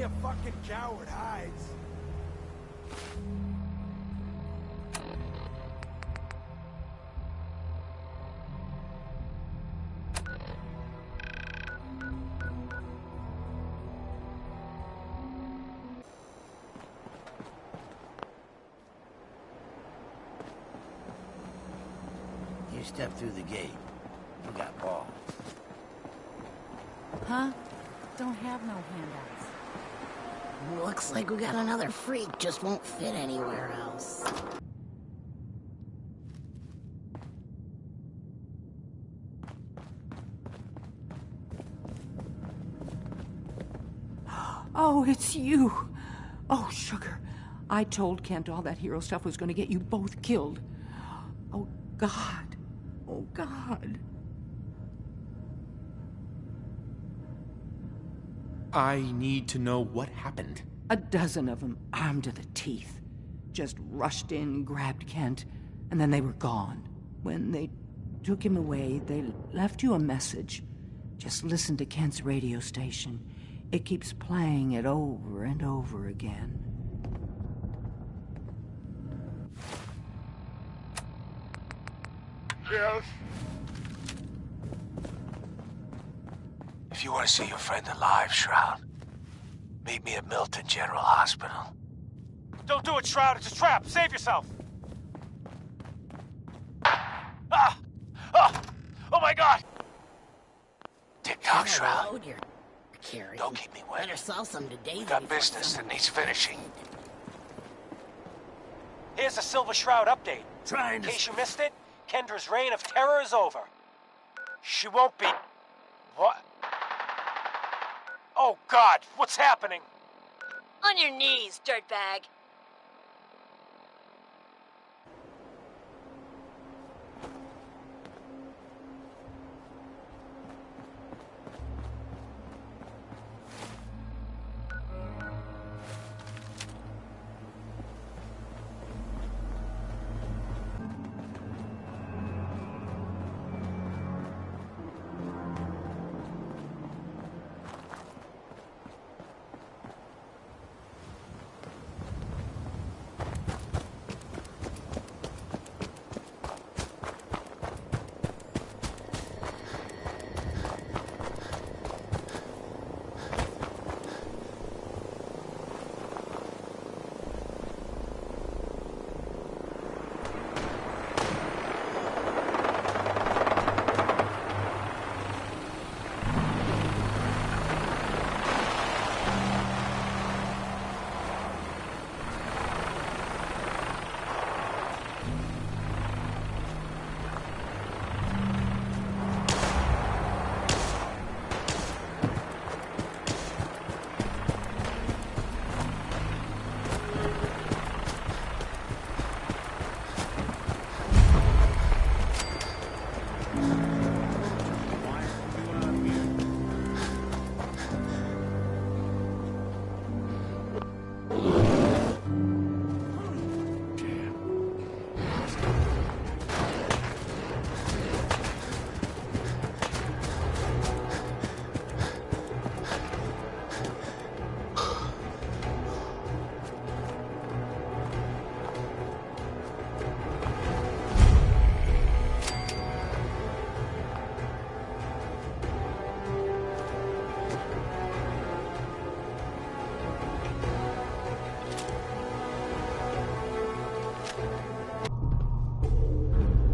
a fucking coward hides. You step through the gate. You got balls. Huh? Don't have no handouts. Looks like we got another freak, just won't fit anywhere else. Oh, it's you. Oh, sugar. I told Kent all that hero stuff was going to get you both killed. Oh, God. Oh, God. I need to know what happened. A dozen of them, armed to the teeth, just rushed in, grabbed Kent, and then they were gone. When they took him away, they left you a message. Just listen to Kent's radio station. It keeps playing it over and over again. Yes? If you want to see your friend alive, Shroud, meet me at Milton General Hospital. Don't do it, Shroud. It's a trap. Save yourself. Ah! Ah! Oh my God! Tick-tock, Shroud. Load you're carrying. Don't keep me waiting. Better sell some today. We got business that needs finishing. Here's the Silver Shroud update. Trying to... In case you missed it, Kendra's reign of terror is over. She won't be... What? Oh, God, what's happening? On your knees, dirtbag.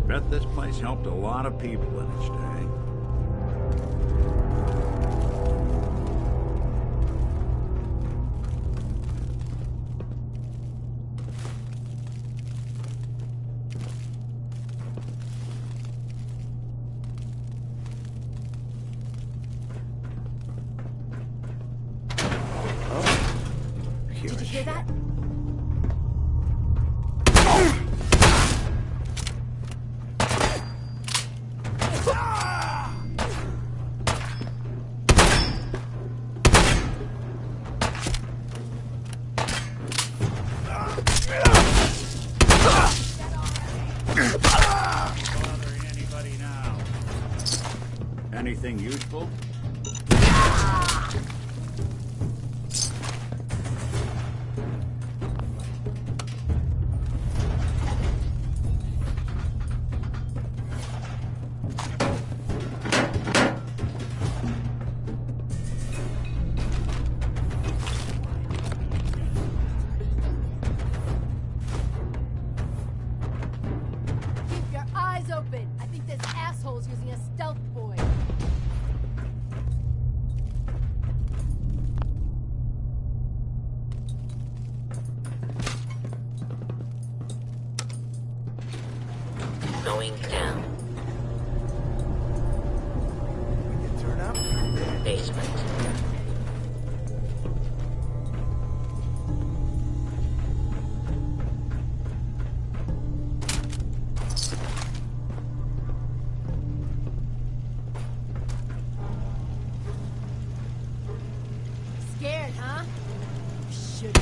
Bet this place helped a lot of people in its day. Did you hear that? Anything useful? Going down. Turn up? Basement. Scared, huh? Shit.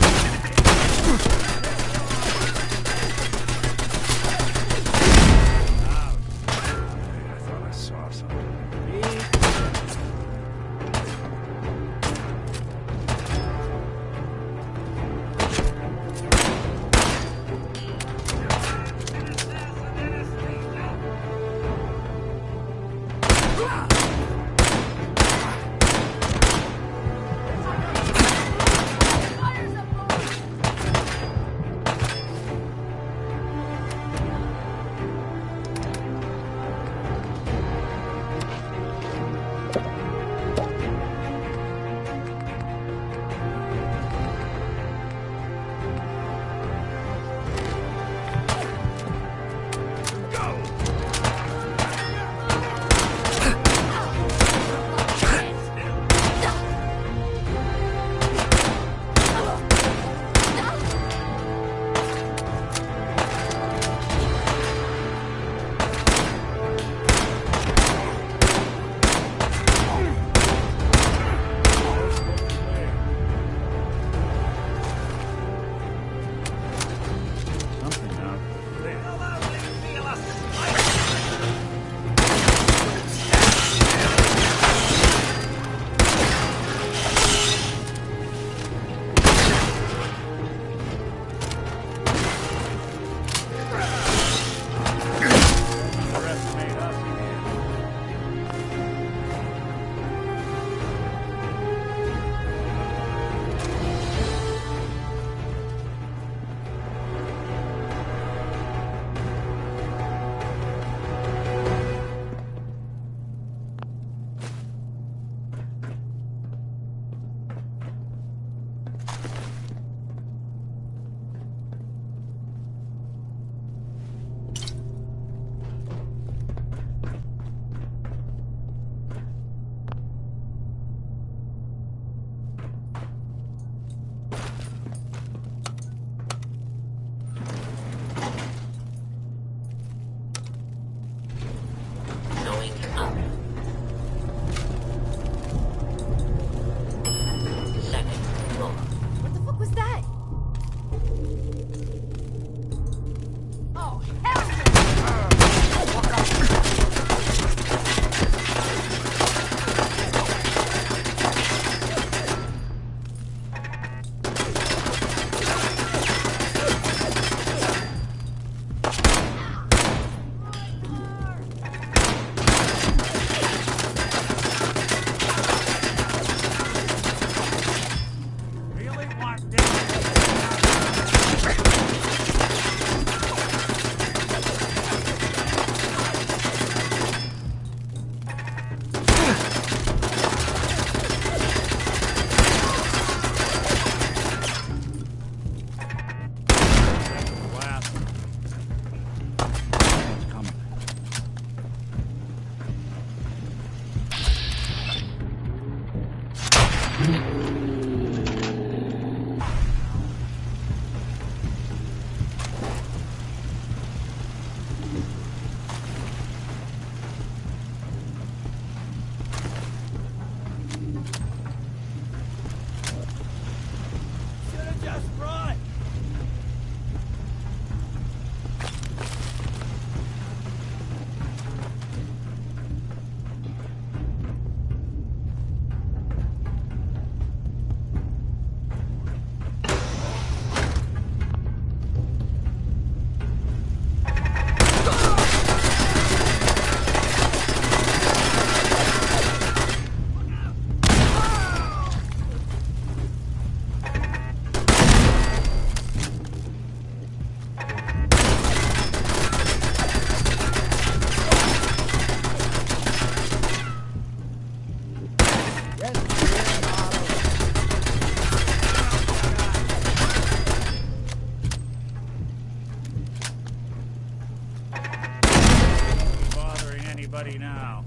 anybody now.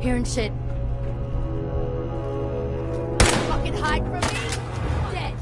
Hearing shit. Fucking hide from me? Dead.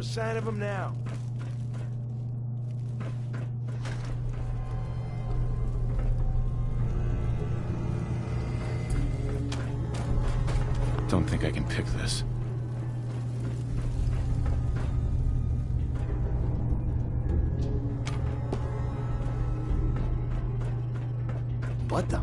Sign of him now. Don't think I can pick this. What the?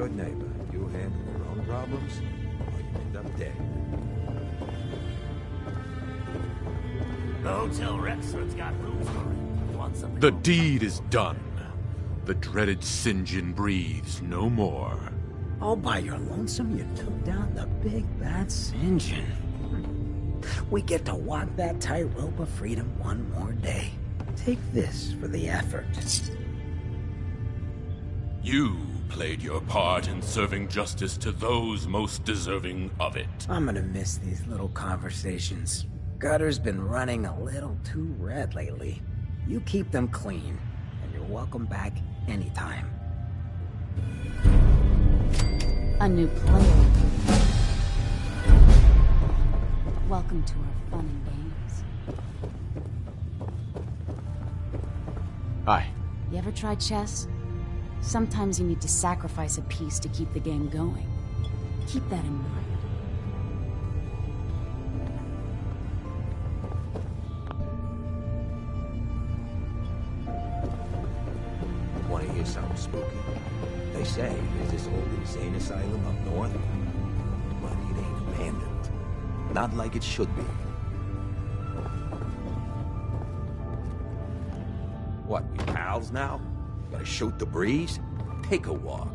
good neighbor. You handle your own problems, or you end up dead. The Hotel Rexford's got rooms for it. You want something? The deed is done. The dreaded St. John breathes no more. All by your lonesome, you took down the big bad St. John. We get to walk that tightrope of freedom one more day. Take this for the effort. You played your part in serving justice to those most deserving of it. I'm gonna miss these little conversations. Gutter's been running a little too red lately. You keep them clean, and you're welcome back anytime. A new player. Welcome to our fun and games. Hi. You ever tried chess? Sometimes you need to sacrifice a piece to keep the game going. Keep that in mind. Want to hear something spooky? They say there's this old insane asylum up north, but it ain't abandoned. Not like it should be. What, we pals now? Gotta shoot the breeze? Take a walk.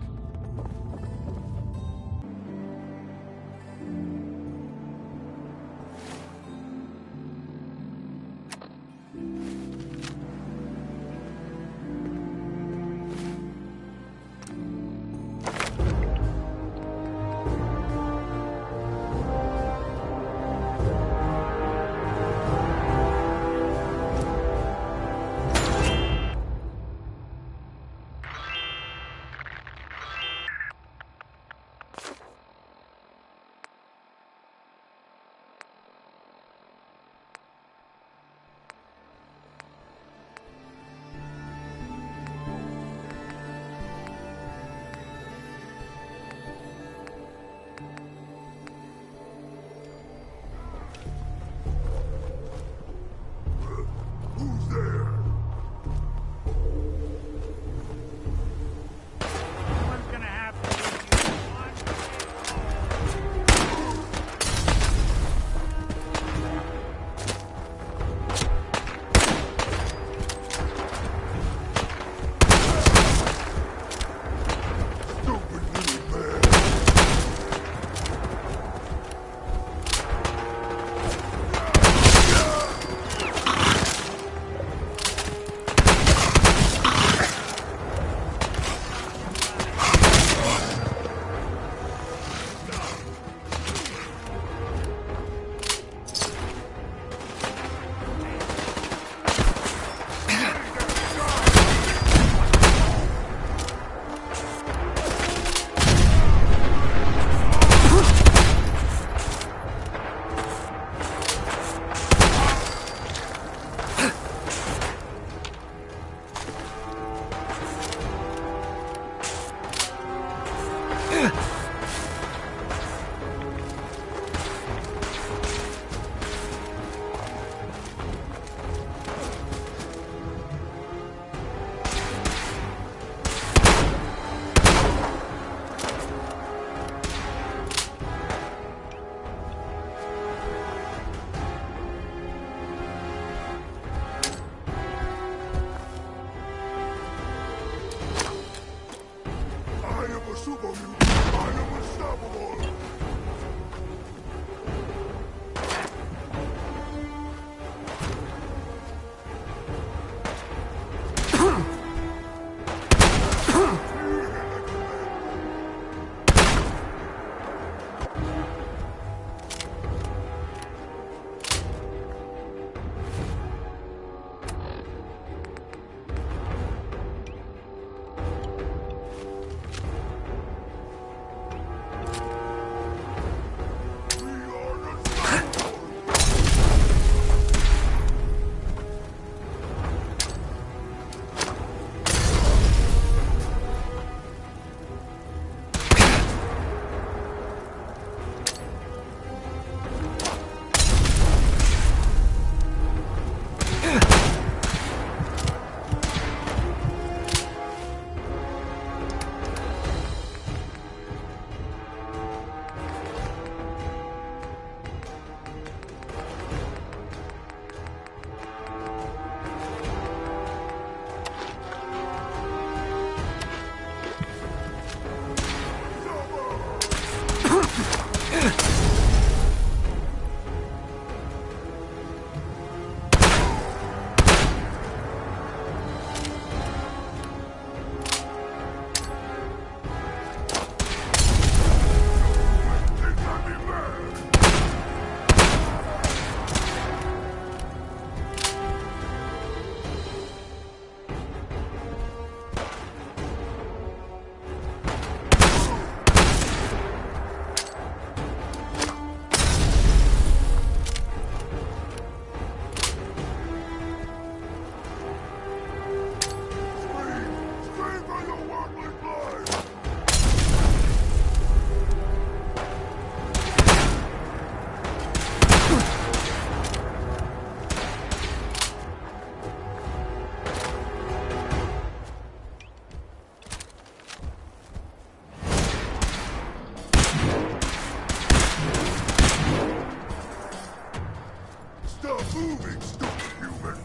moving, stupid human!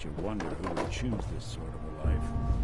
You wonder who would choose this sort of a life.